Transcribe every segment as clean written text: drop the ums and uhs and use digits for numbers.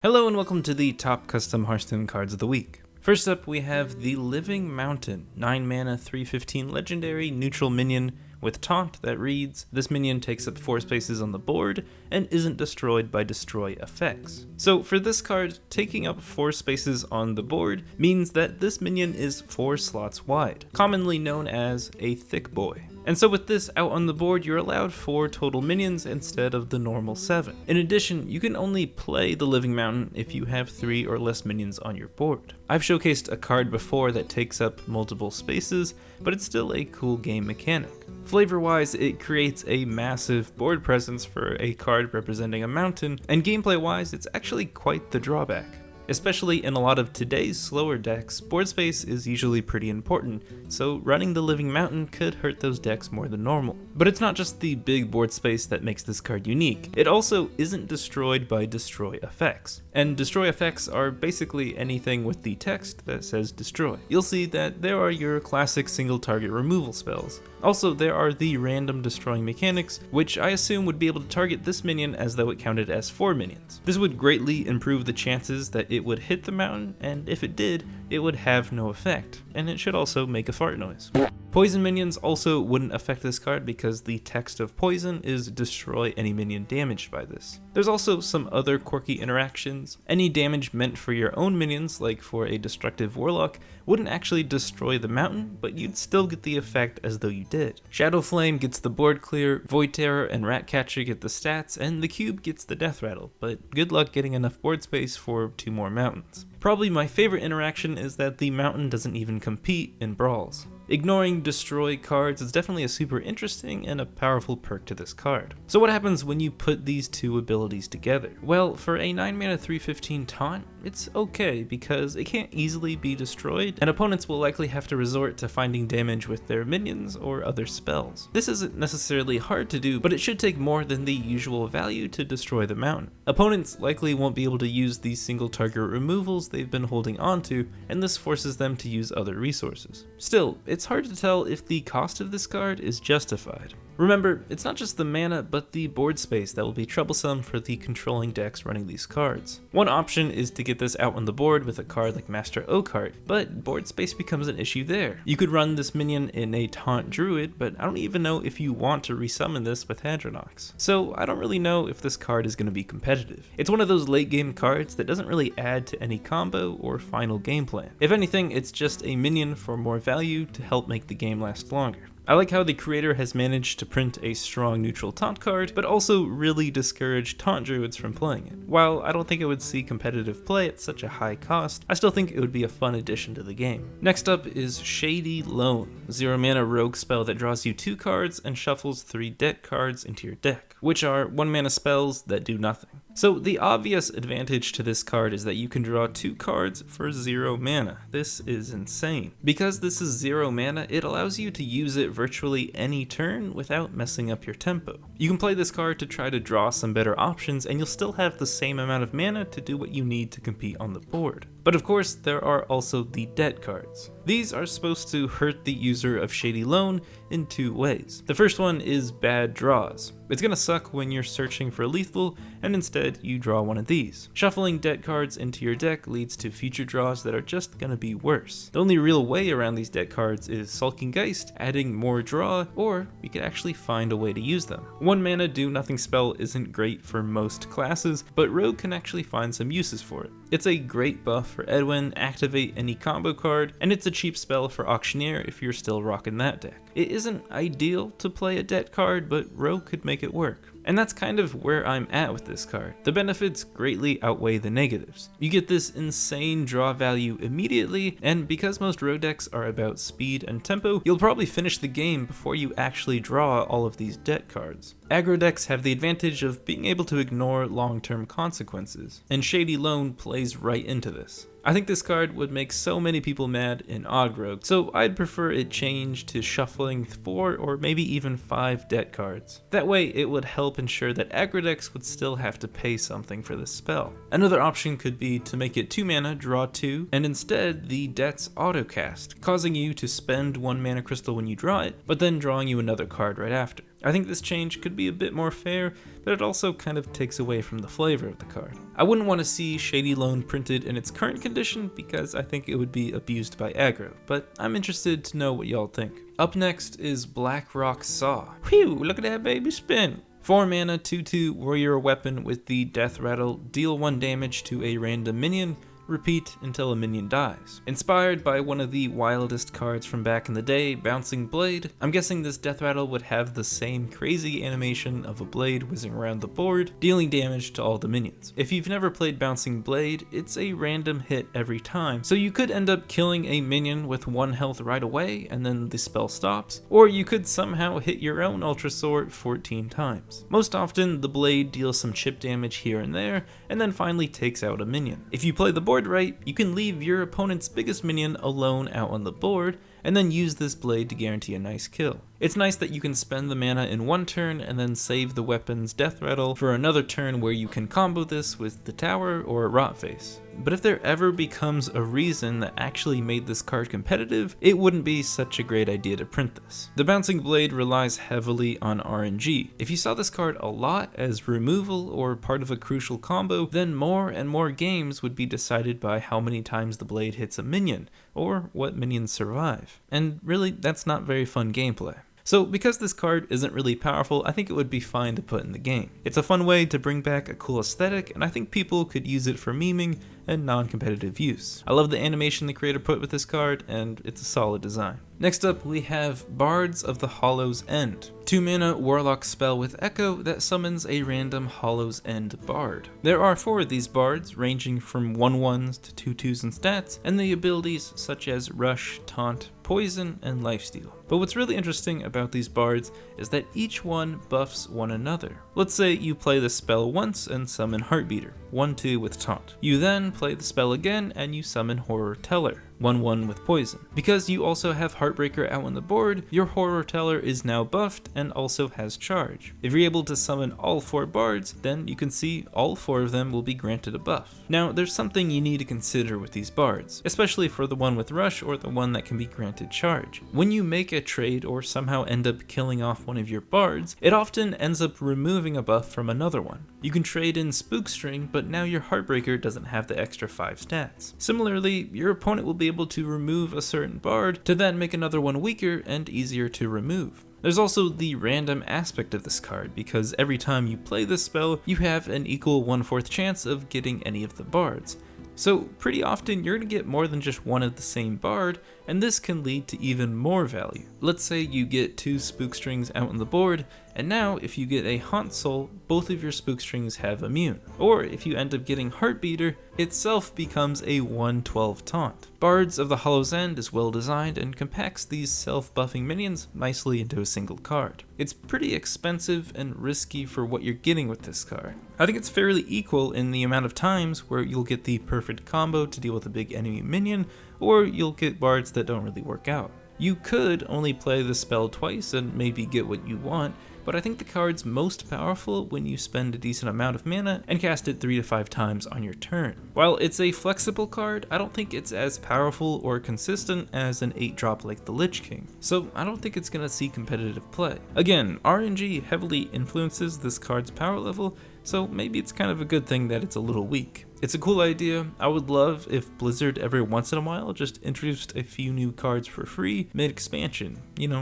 Hello and welcome to the top custom Hearthstone cards of the week. First up we have the Living Mountain, 9 mana 3/15 legendary neutral minion with taunt that reads, this minion takes up 4 spaces on the board and isn't destroyed by destroy effects. So for this card, taking up 4 spaces on the board means that this minion is 4 slots wide, commonly known as a thick boy. And so with this out on the board, you're allowed 4 total minions instead of the normal 7. In addition, you can only play the Living Mountain if you have 3 or less minions on your board. I've showcased a card before that takes up multiple spaces, but it's still a cool game mechanic. Flavor-wise, it creates a massive board presence for a card representing a mountain, and gameplay-wise, it's actually quite the drawback. Especially in a lot of today's slower decks, board space is usually pretty important, so running the Living Mountain could hurt those decks more than normal. But it's not just the big board space that makes this card unique, it also isn't destroyed by destroy effects. And destroy effects are basically anything with the text that says destroy. You'll see that there are your classic single target removal spells. Also, there are the random destroying mechanics, which I assume would be able to target this minion as though it counted as 4 minions. This would greatly improve the chances that it would hit the mountain, and if it did, it would have no effect, and it should also make a fart noise. Poison minions also wouldn't affect this card because the text of poison is destroy any minion damaged by this. There's also some other quirky interactions. Any damage meant for your own minions, like for a destructive warlock, wouldn't actually destroy the mountain, but you'd still get the effect as though you did. Shadow Flame gets the board clear, Void Terror and Ratcatcher get the stats, and the cube gets the death rattle, but good luck getting enough board space for 2 more mountains. Probably my favorite interaction is that the mountain doesn't even compete in brawls. Ignoring destroy cards is definitely a super interesting and a powerful perk to this card. So what happens when you put these two abilities together? Well, for a 9 mana 3/15 taunt, it's okay because it can't easily be destroyed, and opponents will likely have to resort to finding damage with their minions or other spells. This isn't necessarily hard to do, but it should take more than the usual value to destroy the mountain. Opponents likely won't be able to use these single target removals they've been holding onto, and this forces them to use other resources. Still, it's hard to tell if the cost of this card is justified. Remember, it's not just the mana, but the board space that will be troublesome for the controlling decks running these cards. One option is to get this out on the board with a card like Master Oakheart, but board space becomes an issue there. You could run this minion in a Taunt Druid, but I don't even know if you want to resummon this with Hadronox. So I don't really know if this card is going to be competitive. It's one of those late game cards that doesn't really add to any combo or final game plan. If anything, it's just a minion for more value to help make the game last longer. I like how the creator has managed to print a strong neutral taunt card, but also really discourage taunt druids from playing it. While I don't think it would see competitive play at such a high cost, I still think it would be a fun addition to the game. Next up is Shady Lone, 0 mana rogue spell that draws you 2 cards and shuffles 3 deck cards into your deck, which are 1 mana spells that do nothing. So the obvious advantage to this card is that you can draw 2 cards for 0 mana. This is insane. Because this is 0 mana, it allows you to use it virtually any turn without messing up your tempo. You can play this card to try to draw some better options, and you'll still have the same amount of mana to do what you need to compete on the board. But of course, there are also the debt cards. These are supposed to hurt the user of Shady Lone in 2 ways. The first one is bad draws. It's gonna suck when you're searching for lethal, and instead you draw one of these. Shuffling debt cards into your deck leads to future draws that are just gonna be worse. The only real way around these debt cards is Sulking Geist, adding more draw, or you could actually find a way to use them. 1 mana do nothing spell isn't great for most classes, but Rogue can actually find some uses for it. It's a great buff for Edwin, activate any combo card, and it's a cheap spell for Auctioneer if you're still rocking that deck. It isn't ideal to play a debt card, but Rogue could make it work. And that's kind of where I'm at with this card. The benefits greatly outweigh the negatives. You get this insane draw value immediately, and because most rogue decks are about speed and tempo, you'll probably finish the game before you actually draw all of these debt cards. Aggro decks have the advantage of being able to ignore long-term consequences, and Shady Lone plays right into this. I think this card would make so many people mad in Odd Rogue, so I'd prefer it change to shuffling 4 or maybe even 5 debt cards. That way it would help ensure that aggro decks would still have to pay something for this spell. Another option could be to make it 2 mana, draw 2, and instead the debts autocast, causing you to spend 1 mana crystal when you draw it, but then drawing you another card right after. I think this change could be a bit more fair, but it also kind of takes away from the flavor of the card. I wouldn't want to see Shady Lone printed in its current condition because I think it would be abused by aggro, but I'm interested to know what y'all think. Up next is Blackrock Saw. Whew, look at that baby spin! 4 mana, 2/2 warrior weapon with the death rattle, deal 1 damage to a random minion, repeat until a minion dies. Inspired by one of the wildest cards from back in the day, Bouncing Blade, I'm guessing this death rattle would have the same crazy animation of a blade whizzing around the board, dealing damage to all the minions. If you've never played Bouncing Blade, it's a random hit every time, so you could end up killing a minion with 1 health right away and then the spell stops, or you could somehow hit your own Ultra Sword 14 times. Most often, the blade deals some chip damage here and there, and then finally takes out a minion. If you play the board right, you can leave your opponent's biggest minion alone out on the board, and then use this blade to guarantee a nice kill. It's nice that you can spend the mana in 1 turn and then save the weapon's death rattle for another turn where you can combo this with the tower or rot face. But if there ever becomes a reason that actually made this card competitive, it wouldn't be such a great idea to print this. The Bouncing Blade relies heavily on RNG. If you saw this card a lot as removal or part of a crucial combo, then more and more games would be decided by how many times the blade hits a minion, or what minions survive. And really, that's not very fun gameplay. So because this card isn't really powerful, I think it would be fine to put in the game. It's a fun way to bring back a cool aesthetic, and I think people could use it for memeing and non-competitive use. I love the animation the creator put with this card, and it's a solid design. Next up, we have Bards of the Hallows End. 2 mana Warlock spell with Echo that summons a random Hallows End Bard. There are 4 of these bards, ranging from 1/1s to 2/2s in stats, and the abilities such as Rush, Taunt, Poison, and Lifesteal. But what's really interesting about these bards is that each one buffs one another. Let's say you play the spell once and summon Heartbeater, 1/2 with Taunt. You then play the spell again and you summon Horror Teller, 1/1 with Poison. Because you also have Heartbreaker out on the board, your Horror Teller is now buffed and also has charge. If you're able to summon all 4 bards, then you can see all 4 of them will be granted a buff. Now, there's something you need to consider with these bards, especially for the one with Rush or the one that can be granted charge. When you make a trade or somehow end up killing off one of your bards, it often ends up removing a buff from another one. You can trade in Spookstring, but now your Heartbreaker doesn't have the extra 5 stats. Similarly, your opponent will be able to remove a certain bard to then make another one weaker and easier to remove. There's also the random aspect of this card, because every time you play this spell, you have an equal 1/4 chance of getting any of the bards. So pretty often you're going to get more than just one of the same bard, and this can lead to even more value. Let's say you get 2 Spookstrings out on the board, and now if you get a Haunt Soul, both of your Spookstrings have immune. Or if you end up getting Heartbeater, itself becomes a 1/12 taunt. Bards of the Hallows End is well designed and compacts these self-buffing minions nicely into a single card. It's pretty expensive and risky for what you're getting with this card. I think it's fairly equal in the amount of times where you'll get the perfect combo to deal with a big enemy minion, or you'll get bards that don't really work out. You could only play the spell twice and maybe get what you want, but I think the card's most powerful when you spend a decent amount of mana and cast it 3 to 5 times on your turn. While it's a flexible card, I don't think it's as powerful or consistent as an 8-drop like the Lich King, so I don't think it's going to see competitive play. Again, RNG heavily influences this card's power level, so maybe it's kind of a good thing that it's a little weak. It's a cool idea. I would love if Blizzard every once in a while just introduced a few new cards for free mid-expansion,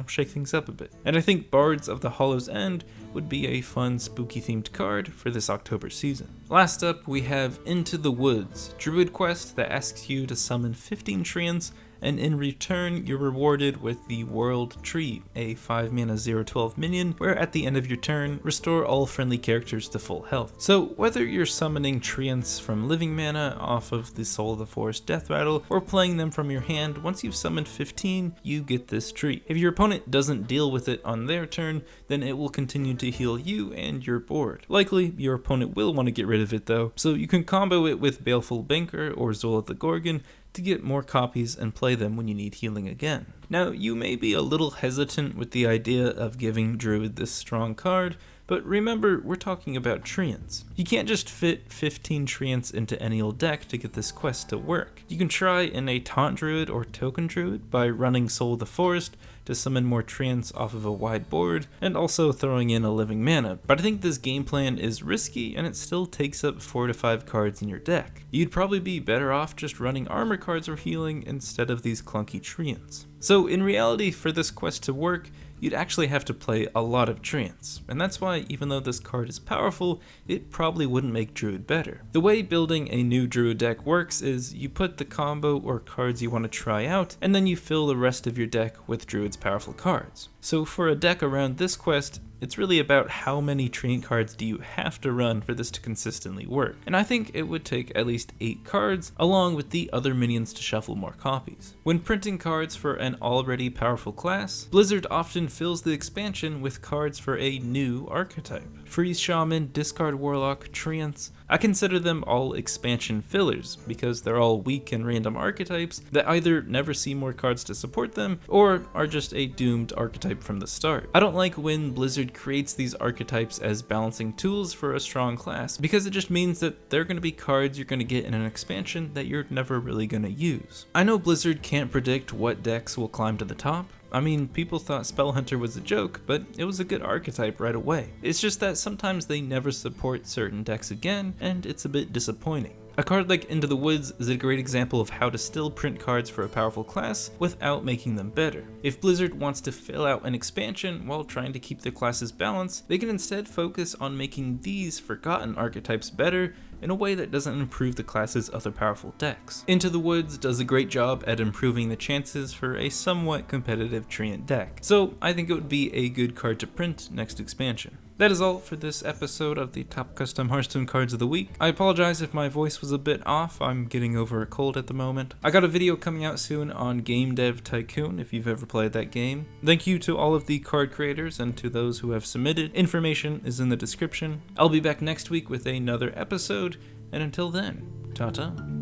shake things up a bit. And I think Bards of the Hallows End would be a fun spooky themed card for this October season. Last up, we have Into the Woods, Druid quest that asks you to summon 15 treants, and in return you're rewarded with the World Tree, a 5 mana 0/12 minion where at the end of your turn, restore all friendly characters to full health. So whether you're summoning treants from living mana off of the Soul of the Forest death rattle or playing them from your hand, once you've summoned 15, you get this tree. If your opponent doesn't deal with it on their turn, then it will continue to heal you and your board. Likely your opponent will want to get rid of it though, so you can combo it with Baleful Banker or Zola the Gorgon to get more copies and play them when you need healing again. Now, you may be a little hesitant with the idea of giving Druid this strong card, but remember, we're talking about treants. You can't just fit 15 treants into any old deck to get this quest to work. You can try in a Taunt Druid or Token Druid by running Soul of the Forest to summon more treants off of a wide board, and also throwing in a living mana, but I think this game plan is risky and it still takes up 4 to 5 cards in your deck. You'd probably be better off just running armor cards or healing instead of these clunky treants. So in reality, for this quest to work, you'd actually have to play a lot of treants, and that's why even though this card is powerful, it probably wouldn't make Druid better. The way building a new Druid deck works is you put the combo or cards you want to try out, and then you fill the rest of your deck with Druid's powerful cards. So for a deck around this quest, it's really about how many treant cards do you have to run for this to consistently work, and I think it would take at least 8 cards along with the other minions to shuffle more copies. When printing cards for an already powerful class, Blizzard often fills the expansion with cards for a new archetype. Freeze Shaman, Discard Warlock, Treants, I consider them all expansion fillers because they're all weak and random archetypes that either never see more cards to support them or are just a doomed archetype from the start. I don't like when Blizzard creates these archetypes as balancing tools for a strong class because it just means that they're going to be cards you're going to get in an expansion that you're never really going to use. I know Blizzard can't predict what decks will climb to the top. I mean, people thought Spellhunter was a joke, but it was a good archetype right away. It's just that sometimes they never support certain decks again, and it's a bit disappointing. A card like Into the Woods is a great example of how to still print cards for a powerful class without making them better. If Blizzard wants to fill out an expansion while trying to keep their classes balanced, they can instead focus on making these forgotten archetypes better in a way that doesn't improve the class's other powerful decks. Into the Woods does a great job at improving the chances for a somewhat competitive treant deck, so I think it would be a good card to print next expansion. That is all for this episode of the Top Custom Hearthstone Cards of the Week. I apologize if my voice was a bit off, I'm getting over a cold at the moment. I got a video coming out soon on Game Dev Tycoon if you've ever played that game. Thank you to all of the card creators and to those who have submitted. Information is in the description. I'll be back next week with another episode, and until then, ta-ta.